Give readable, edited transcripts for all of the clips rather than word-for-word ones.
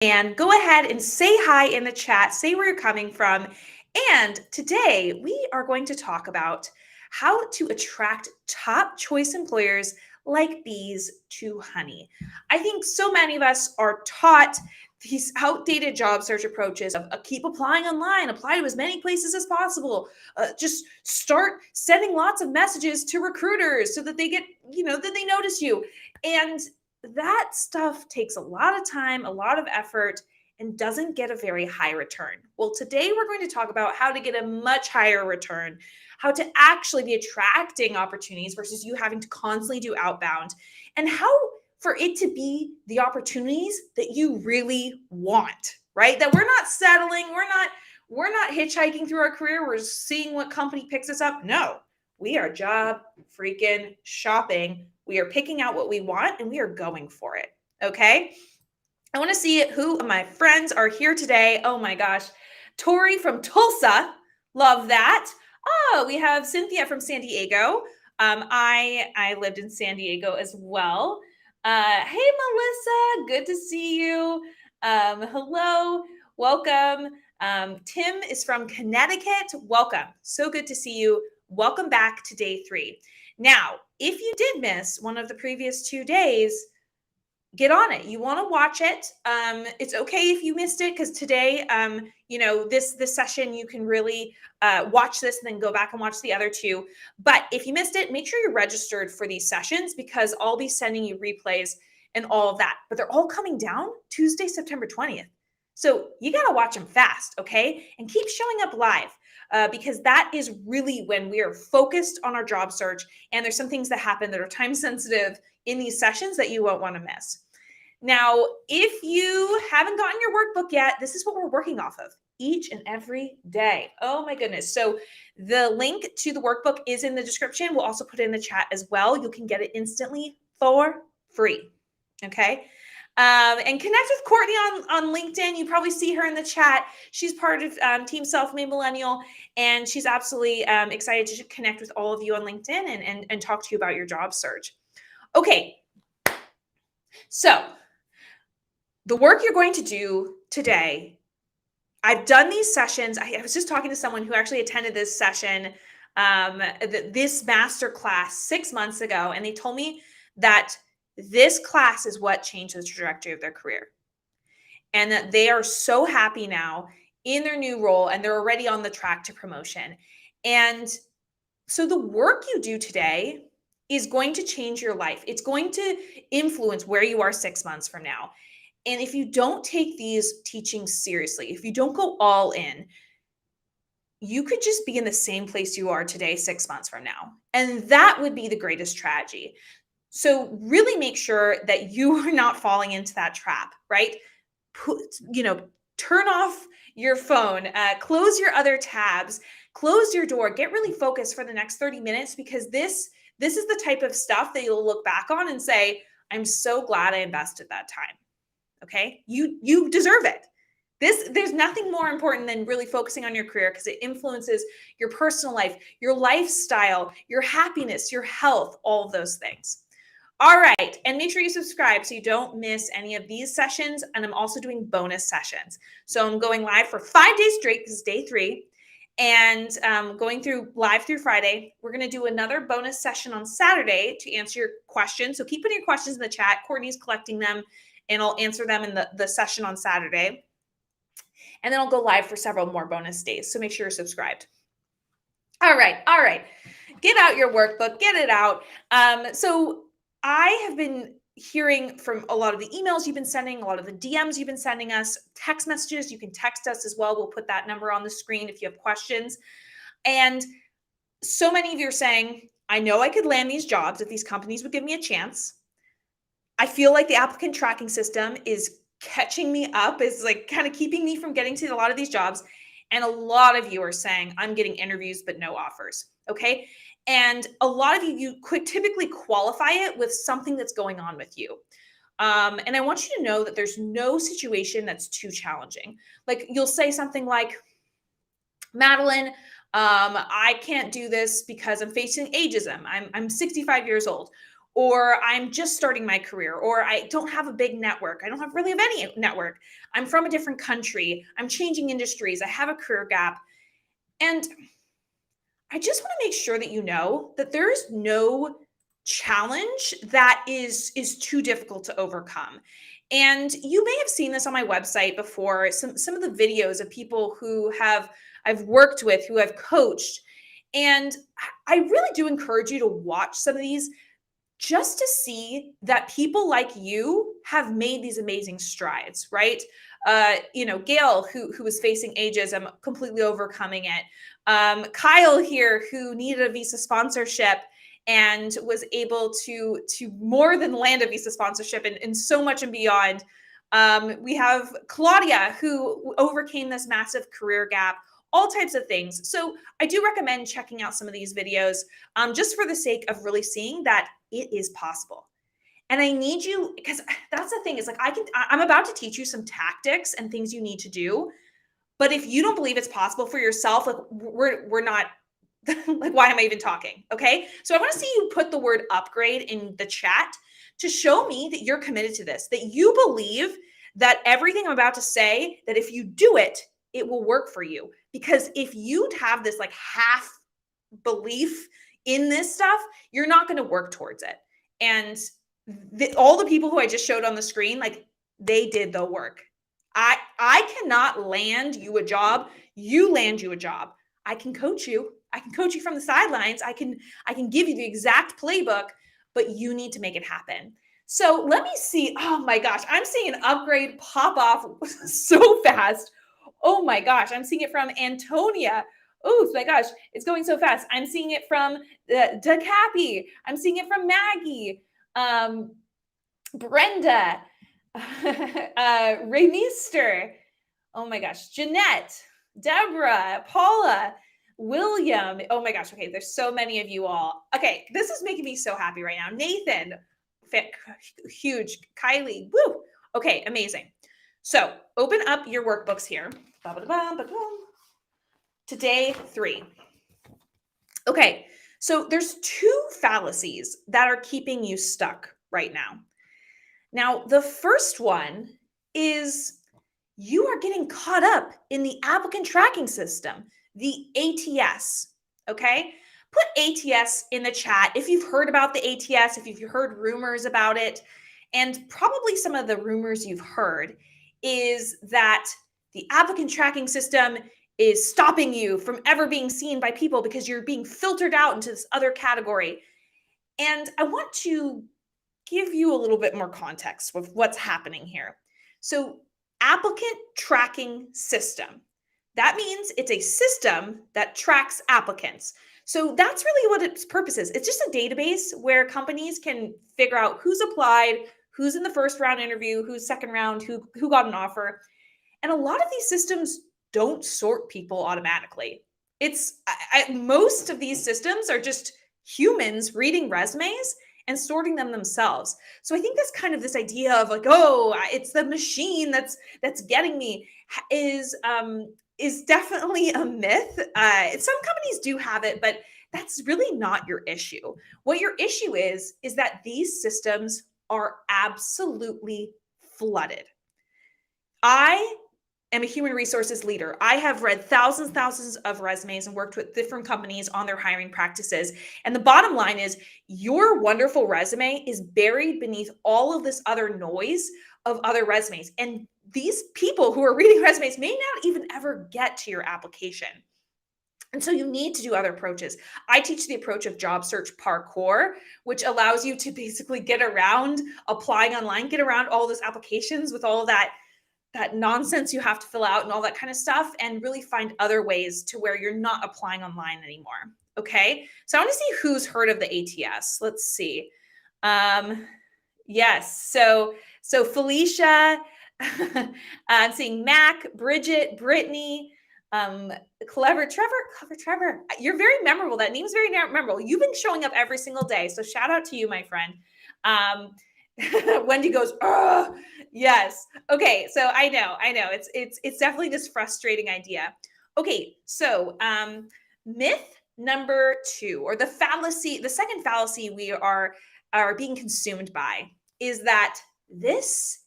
And go ahead and say hi in the chat, say where you're coming from. And today we are going to talk about how to attract top choice employers like bees to honey. I think so many of us are taught these outdated job search approaches of keep applying online, apply to as many places as possible, just start sending lots of messages to recruiters so that they get, that they notice you. And that stuff takes a lot of time, a lot of effort, and doesn't get a very high return. Well, today we're going to talk about how to get a much higher return, how to actually be attracting opportunities versus you having to constantly do outbound, and how for it to be the opportunities that you really want, right? That we're not settling, we're not hitchhiking through our career, we're seeing what company picks us up. No, we are job freaking shopping. We are picking out what we want and we are going for it. Okay. I want to see who of my friends are here today. Oh my gosh. Tori from Tulsa. Love that. Oh, we have Cynthia from San Diego. I lived in San Diego as well. Hey, Melissa. Good to see you. Hello. Welcome. Tim is from Connecticut. Welcome. So good to see you. Welcome back to day 3. Now, if you did miss one of the previous 2 days, get on it. You want to watch it. It's okay if you missed it, because today, this session, you can really watch this and then go back and watch the other 2. But if you missed it, make sure you're registered for these sessions, because I'll be sending you replays and all of that. But they're all coming down Tuesday, September 20th. So you got to watch them fast, okay? And keep showing up live. Because that is really when we are focused on our job search, and there's some things that happen that are time sensitive in these sessions that you won't want to miss. Now, if you haven't gotten your workbook yet, this is what we're working off of each and every day. Oh my goodness. So the link to the workbook is in the description. We'll also put it in the chat as well. You can get it instantly for free. Okay. And connect with Courtney on LinkedIn. You probably see her in the chat. She's part of Team Self-Made Millennial, and she's absolutely excited to connect with all of you on LinkedIn and talk to you about your job search. Okay, so the work you're going to do today, I've done these sessions. I was just talking to someone who actually attended this session, this masterclass 6 months ago, and they told me that this class is what changed the trajectory of their career, and that they are so happy now in their new role, and they're already on the track to promotion. And so the work you do today is going to change your life. It's going to influence where you are 6 months from now. And if you don't take these teachings seriously, if you don't go all in, you could just be in the same place you are today 6 months from now. And that would be the greatest tragedy. So really make sure that you are not falling into that trap, right? Turn off your phone, close your other tabs, close your door, get really focused for the next 30 minutes, because this is the type of stuff that you'll look back on and say, I'm so glad I invested that time. Okay. You deserve it. There's nothing more important than really focusing on your career, because it influences your personal life, your lifestyle, your happiness, your health, all of those things. All right. And make sure you subscribe so you don't miss any of these sessions. And I'm also doing bonus sessions. So I'm going live for 5 days straight. This is day 3. And going through live through Friday. We're going to do another bonus session on Saturday to answer your questions. So keep putting your questions in the chat. Courtney's collecting them, and I'll answer them in the session on Saturday. And then I'll go live for several more bonus days. So make sure you're subscribed. All right. Get out your workbook. Get it out. So I have been hearing from a lot of the emails you've been sending, a lot of the DMs you've been sending us, text messages. You can text us as well. We'll put that number on the screen if you have questions. And so many of you are saying, I know I could land these jobs if these companies would give me a chance. I feel like the applicant tracking system is catching me up, is like kind of keeping me from getting to a lot of these jobs. And a lot of you are saying, I'm getting interviews, but no offers. Okay. And a lot of you could typically qualify it with something that's going on with you. And I want you to know that there's no situation that's too challenging. Like you'll say something like, Madeline, I can't do this because I'm facing ageism. I'm 65 years old. or I'm just starting my career, or I don't have a big network. I don't have really have any network. I'm from a different country. I'm changing industries. I have a career gap. And I just want to make sure that you know that there's no challenge that is too difficult to overcome. And you may have seen this on my website before, some of the videos of people who have I've worked with, who I've coached. And I really do encourage you to watch some of these just to see that people like you have made these amazing strides, right? Gail, who was facing ageism, completely overcoming it. Kyle here, who needed a visa sponsorship and was able to more than land a visa sponsorship and so much and beyond. We have Claudia, who overcame this massive career gap, all types of things. So I do recommend checking out some of these videos just for the sake of really seeing that it is possible. And I need you, because that's the thing, is like I'm about to teach you some tactics and things you need to do. But if you don't believe it's possible for yourself, like we're not like, why am I even talking? Okay. So I want to see you put the word upgrade in the chat to show me that you're committed to this, that you believe that everything I'm about to say, that if you do it, it will work for you. Because if you have this like half belief in this stuff, you're not going to work towards it. And all the people who I just showed on the screen, like they did the work. I cannot land you a job. You land you a job. I can coach you. I can coach you from the sidelines. I can give you the exact playbook, but you need to make it happen. So let me see. Oh my gosh, I'm seeing an upgrade pop off so fast. Oh my gosh, I'm seeing it from Antonia. Oh my gosh, it's going so fast. I'm seeing it from DeCappy. I'm seeing it from Maggie, Brenda, Raymeester. Oh my gosh, Jeanette, Deborah, Paula, William. Oh my gosh. Okay, there's so many of you all. Okay, this is making me so happy right now. Nathan, huge. Kylie, woo. Okay, amazing. So open up your workbooks here. To day 3. Okay, so there's 2 fallacies that are keeping you stuck right now. Now, the first one is you are getting caught up in the applicant tracking system, the ATS, okay? Put ATS in the chat if you've heard about the ATS, if you've heard rumors about it. And probably some of the rumors you've heard is that the applicant tracking system is stopping you from ever being seen by people because you're being filtered out into this other category. And I want to give you a little bit more context with what's happening here. So, applicant tracking system. That means it's a system that tracks applicants. So that's really what its purpose is. It's just a database where companies can figure out who's applied, who's in the first round interview, who's second round, who got an offer. And a lot of these systems don't sort people automatically. Most of these systems are just humans reading resumes and sorting them themselves. So I think that's kind of this idea of like, oh, it's the machine that's getting me is definitely a myth. Some companies do have it, but that's really not your issue. What your issue is that these systems are absolutely flooded. I am a human resources leader. I have read thousands of resumes and worked with different companies on their hiring practices. And the bottom line is your wonderful resume is buried beneath all of this other noise of other resumes. And these people who are reading resumes may not even ever get to your application. And so you need to do other approaches. I teach the approach of job search parkour, which allows you to basically get around applying online, get around all those applications with all that nonsense you have to fill out and all that kind of stuff, and really find other ways to where you're not applying online anymore. Okay. So I want to see who's heard of the ATS. Let's see. Yes. So Felicia, I'm seeing Mac, Bridget, Brittany, Clever Trevor. You're very memorable. That name's very memorable. You've been showing up every single day. So shout out to you, my friend. Wendy goes, oh, yes. Okay. So I know it's definitely this frustrating idea. Okay. So, myth number 2, or the second fallacy we are are being consumed by is that this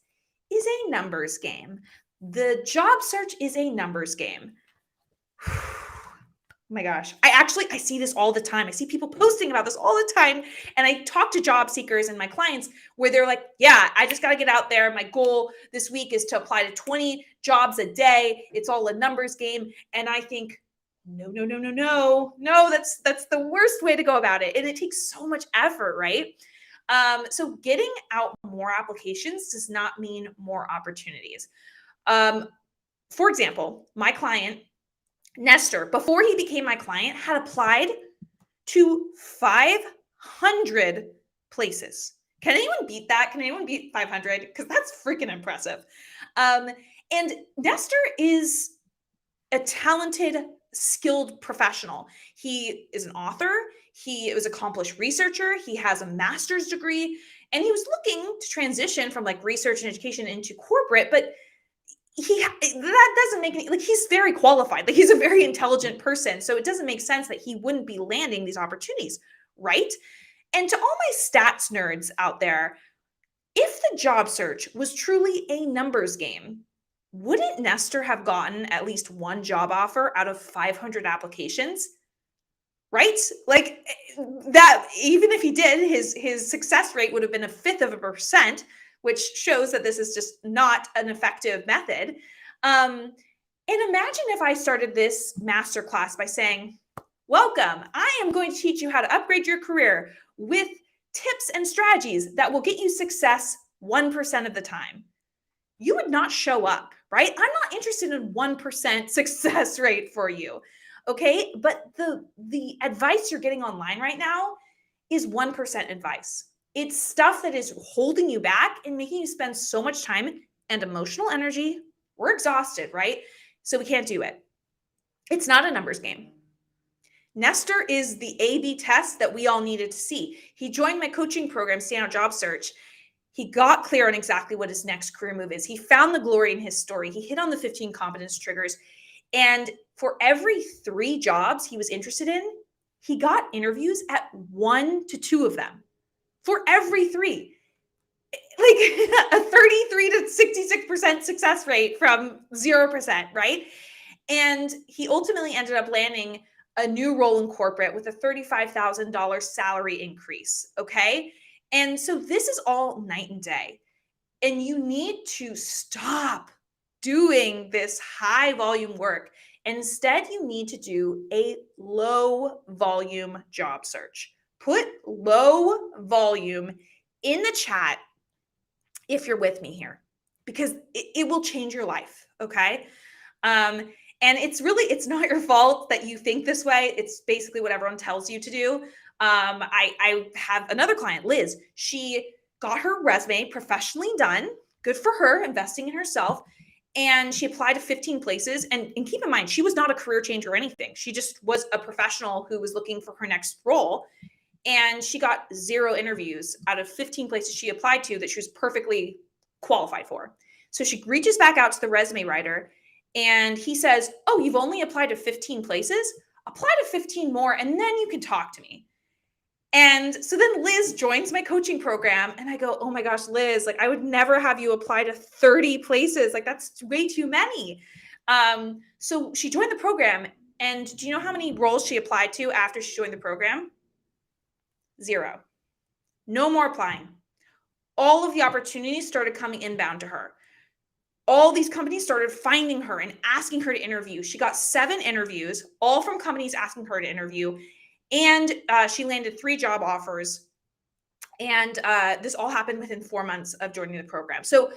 is a numbers game. The job search is a numbers game. Oh my gosh. I see this all the time. I see people posting about this all the time. And I talk to job seekers and my clients where they're like, yeah, I just got to get out there. My goal this week is to apply to 20 jobs a day. It's all a numbers game. And I think, no, no, no, no, no, no, that's the worst way to go about it. And it takes so much effort, right? So getting out more applications does not mean more opportunities. For example, my client, Nestor, before he became my client, had applied to 500 places. Can anyone beat that? Can anyone beat 500? Because that's freaking impressive. And Nestor is a talented, skilled professional. He is an author. He was an accomplished researcher. He has a master's degree. And he was looking to transition from like research and education into corporate, but that doesn't make any, like, he's very qualified, like he's a very intelligent person, so it doesn't make sense that he wouldn't be landing these opportunities, right? And to all my stats nerds out there, if the job search was truly a numbers game, wouldn't Nestor have gotten at least one job offer out of 500 applications? Right? Like that, even if he did, his success rate would have been 0.1%, which shows that this is just not an effective method. And imagine if I started this masterclass by saying, welcome, I am going to teach you how to upgrade your career with tips and strategies that will get you success 1% of the time. You would not show up, right? I'm not interested in 1% success rate for you. Okay, but the advice you're getting online right now is 1% advice. It's stuff that is holding you back and making you spend so much time and emotional energy. We're exhausted, right? So we can't do it. It's not a numbers game. Nestor is the A/B test that we all needed to see. He joined my coaching program, Standout Job Search. He got clear on exactly what his next career move is. He found the glory in his story. He hit on the 15 competence triggers. And for every 3 jobs he was interested in, he got interviews at 1 to 2 of them. For every 3. Like a 33 to 66% success rate from 0%, right? And he ultimately ended up landing a new role in corporate with a $35,000 salary increase, okay? And so this is all night and day. And you need to stop doing this high volume work. Instead, you need to do a low volume job search. Put low volume in the chat if you're with me here, because it will change your life, okay? And it's not your fault that you think this way. It's basically what everyone tells you to do. I have another client, Liz. She got her resume professionally done. Good for her, investing in herself. And she applied to 15 places. And keep in mind, she was not a career changer or anything. She just was a professional who was looking for her next role. And she got 0 interviews out of 15 places she applied to that she was perfectly qualified for. So she reaches back out to the resume writer and he says, oh, you've only applied to 15 places? Apply to 15 more and then you can talk to me. And so then Liz joins my coaching program and I go, oh my gosh, Liz, like I would never have you apply to 30 places. Like that's way too many. So she joined the program, and do you know how many roles she applied to after she joined the program? 0. No more applying. All of the opportunities started coming inbound to her. All these companies started finding her and asking her to interview. She got 7 interviews, all from companies asking her to interview. And she landed 3 job offers. And this all happened within 4 months of joining the program. So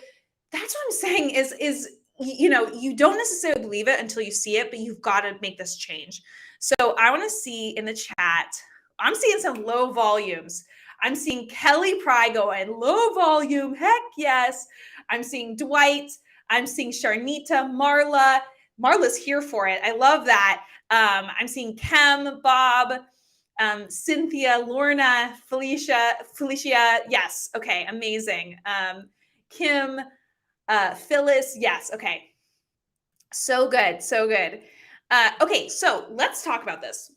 that's what I'm saying is, you know, you don't necessarily believe it until you see it, but you've got to make this change. So I want to see in the chat, I'm seeing some low volumes. I'm seeing Kelly Pry going low volume. Heck yes. I'm seeing Dwight. I'm seeing Sharnita, Marla. Marla's here for it. I love that. I'm seeing Kem, Bob, Cynthia, Lorna, Felicia. Yes. Okay. Amazing. Kim, Phyllis. Yes. Okay. So good. So good. Okay. So let's talk about this.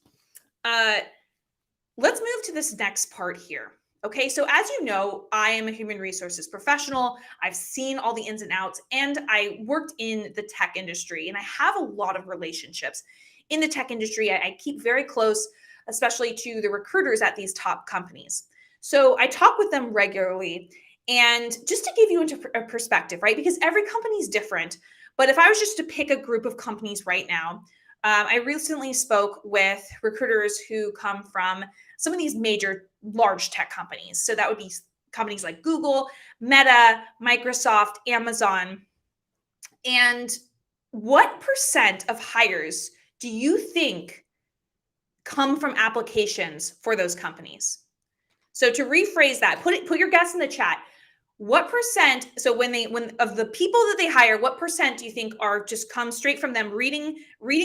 Let's move to this next part here. Okay, so as you know, I am a human resources professional. I've seen all the ins and outs, and I worked in the tech industry, and I have a lot of relationships in the tech industry. I keep very close, especially to the recruiters at these top companies. So I talk with them regularly. And just to give you into a perspective, right? Because every company is different. But if I was just to pick a group of companies right now, I recently spoke with recruiters who come from some of these major large tech companies. So that would be companies like Google, Meta, Microsoft, Amazon. And what percent of hires do you think come from applications for those companies? So to rephrase that, put your guess in the chat. What percent, so when of the people that they hire, what percent do you think are just come straight from them reading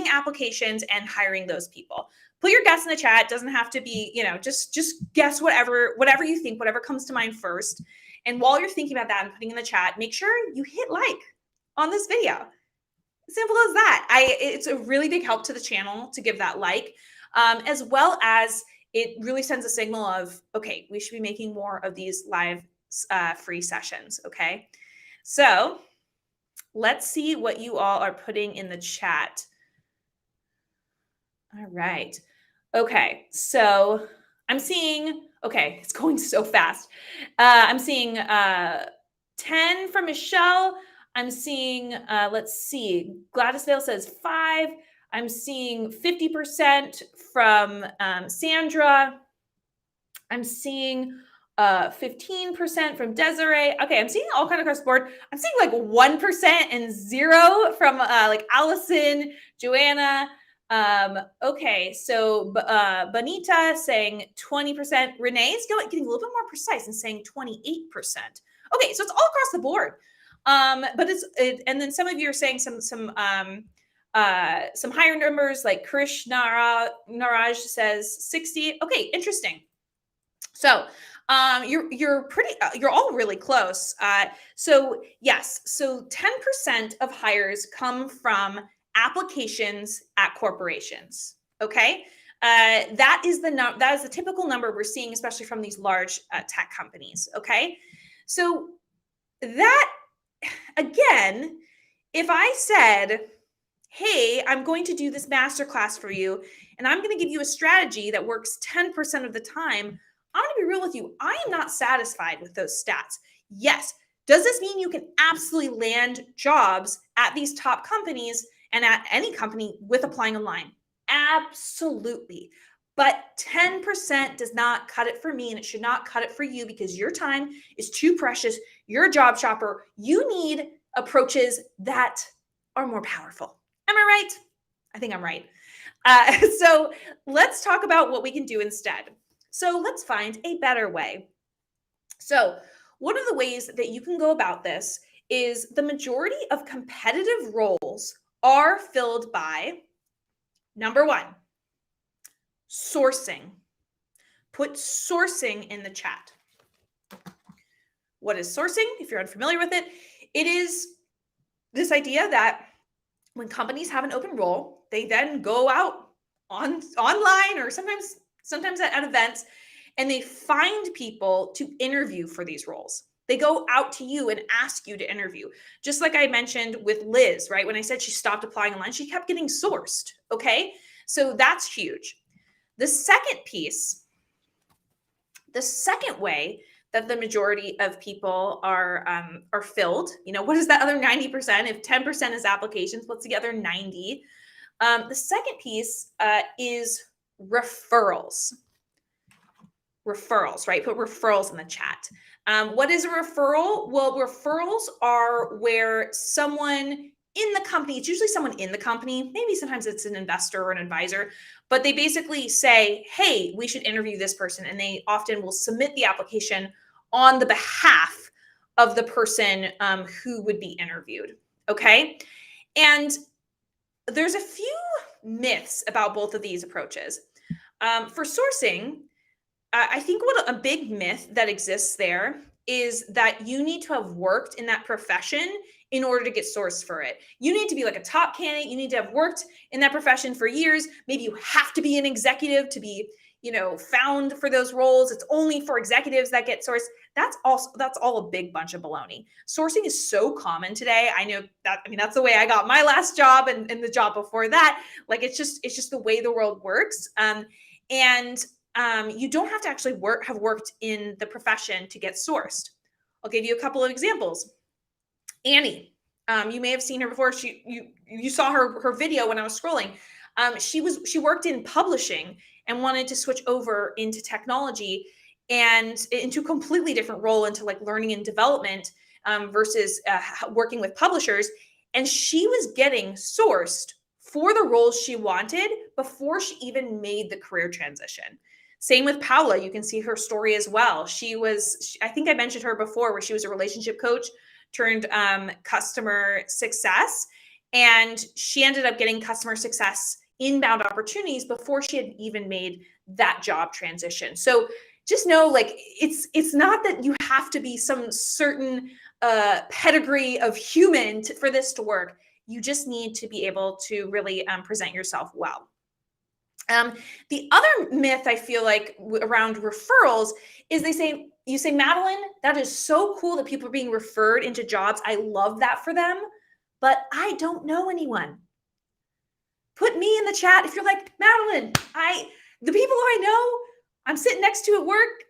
applications and hiring those people? Put your guess in the chat. It doesn't have to be, just guess whatever you think, whatever comes to mind first. And while you're thinking about that and putting in the chat, make sure you hit like on this video. Simple as that. It's a really big help to the channel to give that like, as well as it really sends a signal of, okay, we should be making more of these live free sessions. Okay. So let's see what you all are putting in the chat. All right. Okay. So I'm seeing, okay, it's going so fast. I'm seeing 10 from Michelle. I'm seeing, let's see, Gladys Vale says 5. I'm seeing 50% from Sandra. I'm seeing 15% from Desiree. Okay, I'm seeing all kind of across the board. I'm seeing like 1% and 0 from like Allison, Joanna. Okay, so Bonita saying 20%. Renee is getting a little bit more precise and saying 28%. Okay, so it's all across the board. But and then some of you are saying some higher numbers, like Krish Naraj says 60. Okay, interesting. So you're all really close. So yes, so 10% of hires come from applications at corporations. Okay, that is the typical number we're seeing, especially from these large tech companies. Okay, so that again, if I said, hey, I'm going to do this masterclass for you, and I'm going to give you a strategy that works 10% of the time, I'm going to be real with you. I am not satisfied with those stats. Yes. Does this mean you can absolutely land jobs at these top companies and at any company with applying online? Absolutely. But 10% does not cut it for me, and it should not cut it for you, because your time is too precious. You're a job shopper. You need approaches that are more powerful. Am I right? I think I'm right. So let's talk about what we can do instead. So let's find a better way. So one of the ways that you can go about this is the majority of competitive roles are filled by, number 1, sourcing. Put sourcing in the chat. What is sourcing? If you're unfamiliar with it, it is this idea that when companies have an open role, they then go out online or sometimes at events, and they find people to interview for these roles. They go out to you and ask you to interview. Just like I mentioned with Liz, right? When I said she stopped applying online, she kept getting sourced. Okay. So that's huge. The second piece, the second way that the majority of people are filled, what is that other 90%? If 10% is applications, what's the other 90? The second piece is referrals. Referrals, right? Put referrals in the chat. What is a referral? Well, referrals are where someone in the company, it's usually someone in the company, maybe sometimes it's an investor or an advisor, but they basically say, hey, we should interview this person. And they often will submit the application on the behalf of the person who would be interviewed. Okay. And there's a few myths about both of these approaches. For sourcing, I think what a big myth that exists there is that you need to have worked in that profession in order to get sourced for it. You need to be like a top candidate. You need to have worked in that profession for years. Maybe you have to be an executive to be, found for those roles. It's only for executives that get sourced. That's all a big bunch of baloney. Sourcing is so common today. I know that, that's the way I got my last job and the job before that. Like it's just the way the world works. And you don't have to actually have worked in the profession to get sourced. I'll give you a couple of examples. Annie, you may have seen her before. You saw her video when I was scrolling. She worked in publishing and wanted to switch over into technology and into a completely different role, into like learning and development, versus working with publishers. And she was getting sourced for the roles she wanted before she even made the career transition. Same with Paula. You can see her story as well. I think I mentioned her before, where she was a relationship coach turned customer success. And she ended up getting customer success inbound opportunities before she had even made that job transition. So just know, like, it's not that you have to be some certain pedigree of human for this to work. You just need to be able to really present yourself well. The other myth I feel like around referrals is you say, Madeline, that is so cool that people are being referred into jobs. I love that for them, but I don't know anyone. Put me in the chat if you're like, Madeline, the people who I know, I'm sitting next to at work,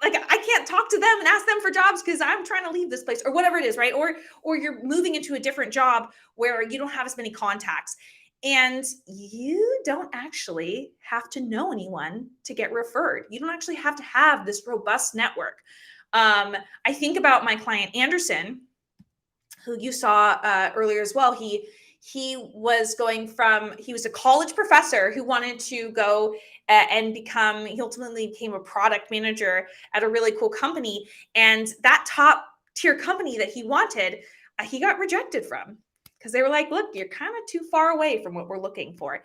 like I can't talk to them and ask them for jobs because I'm trying to leave this place or whatever it is, right? Or you're moving into a different job where you don't have as many contacts. And you don't actually have to know anyone to get referred. You don't actually have to have this robust network. I think about my client, Anderson, who you saw earlier as well. He was a college professor who wanted to go and he ultimately became a product manager at a really cool company. And that top tier company that he wanted, he got rejected from, because they were like, look, you're kind of too far away from what we're looking for.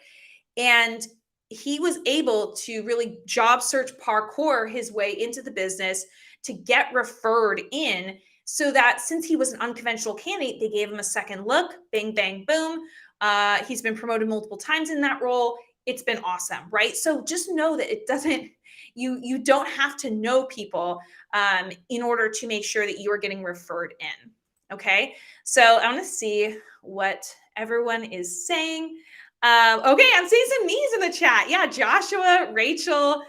And he was able to really job search parkour his way into the business to get referred in, so that since he was an unconventional candidate, they gave him a second look, bang, bang, boom. He's been promoted multiple times in that role. It's been awesome, right? So just know that you don't have to know people in order to make sure that you are getting referred in. Okay, so I want to see what everyone is saying. Okay, I'm seeing some me's in the chat. Yeah, Joshua, Rachel,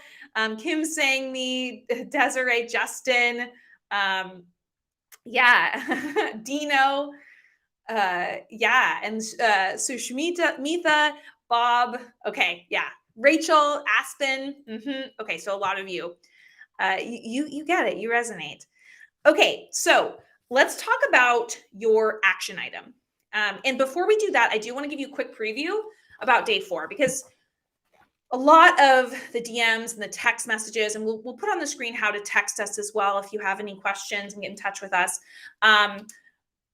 Kim saying me, Desiree, Justin, yeah, Dino, yeah, and Sushmita, Mitha, Bob. Okay, yeah, Rachel, Aspen. Okay, so a lot of you, you get it, you resonate. Okay, so let's talk about your action item. And before we do that, I do want to give you a quick preview about day 4, because a lot of the DMs and the text messages, and we'll put on the screen how to text us as well if you have any questions and get in touch with us.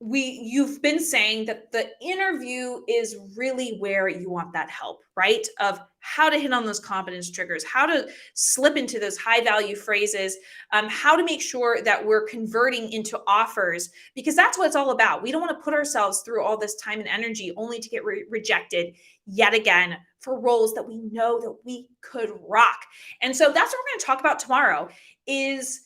You've been saying that the interview is really where you want that help, right? Of how to hit on those competence triggers, how to slip into those high value phrases, how to make sure that we're converting into offers, because that's what it's all about. We don't want to put ourselves through all this time and energy only to get rejected yet again for roles that we know that we could rock. And so that's what we're going to talk about tomorrow. Is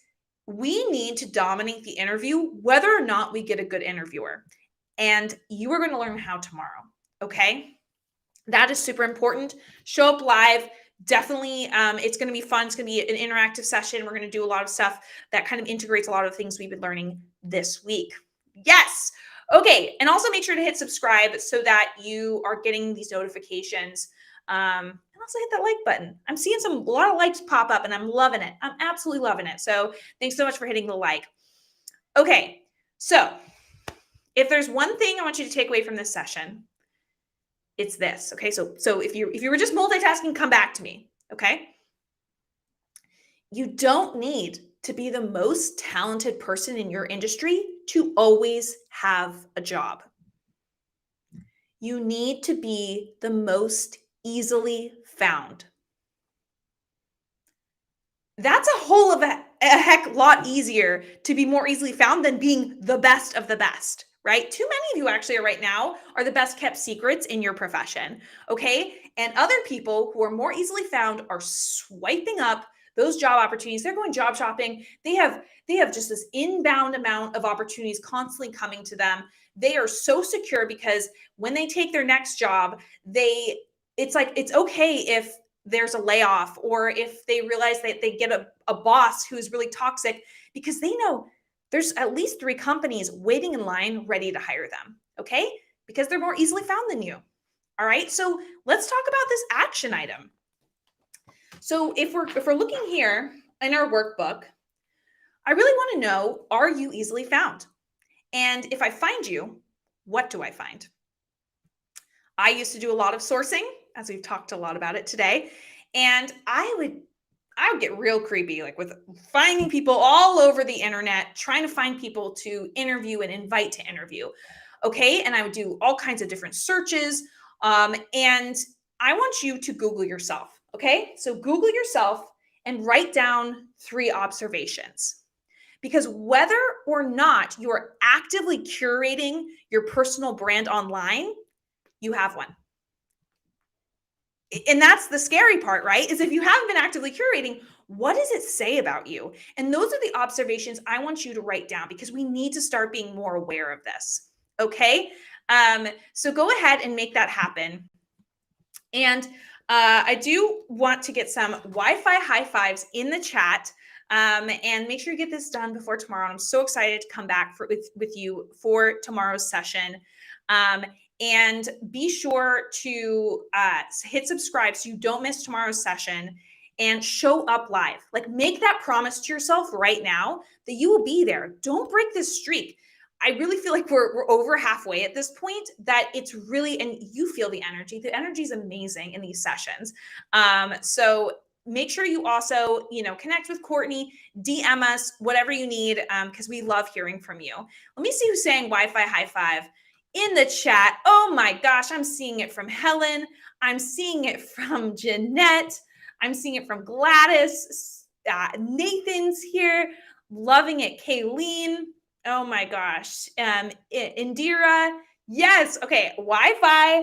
we need to dominate the interview, whether or not we get a good interviewer. And you are going to learn how tomorrow. Okay. That is super important. Show up live. Definitely. It's going to be fun. It's going to be an interactive session. We're going to do a lot of stuff that kind of integrates a lot of the things we've been learning this week. Yes. Okay. And also make sure to hit subscribe so that you are getting these notifications. And also hit that like button. I'm seeing a lot of likes pop up and I'm loving it. I'm absolutely loving it. So thanks so much for hitting the like. Okay. So if there's one thing I want you to take away from this session, it's this. Okay. So if you were just multitasking, come back to me. Okay. You don't need to be the most talented person in your industry to always have a job. You need to be the most easily found. That's a whole of a heck lot easier to be more easily found than being the best of the best, right? Too many of you actually right now are the best kept secrets in your profession, okay? And other people who are more easily found are swiping up those job opportunities. They're going job shopping. They have just this inbound amount of opportunities constantly coming to them. They are so secure because when they take their next job, it's like it's okay if there's a layoff or if they realize that they get a boss who's really toxic because they know there's at least 3 companies waiting in line ready to hire them, okay? Because they're more easily found than you. All right? So, let's talk about this action item. So, if we're looking here in our workbook, I really want to know, are you easily found? And if I find you, what do I find? I used to do a lot of sourcing, as we've talked a lot about it today, and I would get real creepy, like with finding people all over the internet, trying to find people to interview and invite to interview. Okay. And I would do all kinds of different searches. And I want you to Google yourself. Okay. So Google yourself and write down 3 observations. Because whether or not you are actively curating your personal brand online, you have one. And that's the scary part, right? Is if you haven't been actively curating, what does it say about you? And those are the observations I want you to write down because we need to start being more aware of this. Okay. So go ahead and make that happen. And I do want to get some Wi-Fi high fives in the chat. And make sure you get this done before tomorrow. I'm so excited to come back with you for tomorrow's session. And be sure to hit subscribe so you don't miss tomorrow's session and show up live. Like make that promise to yourself right now that you will be there. Don't break this streak. I really feel like we're over halfway at this point that it's really, and you feel the energy. The energy is amazing in these sessions. So make sure you also, connect with Courtney, DM us, whatever you need, because we love hearing from you. Let me see who's saying Wi-Fi high five in the chat. Oh my gosh, I'm seeing it from Helen. I'm seeing it from Jeanette. I'm seeing it from Gladys. Nathan's here. Loving it. Kayleen. Oh my gosh. Indira. Yes. Okay. Wi-Fi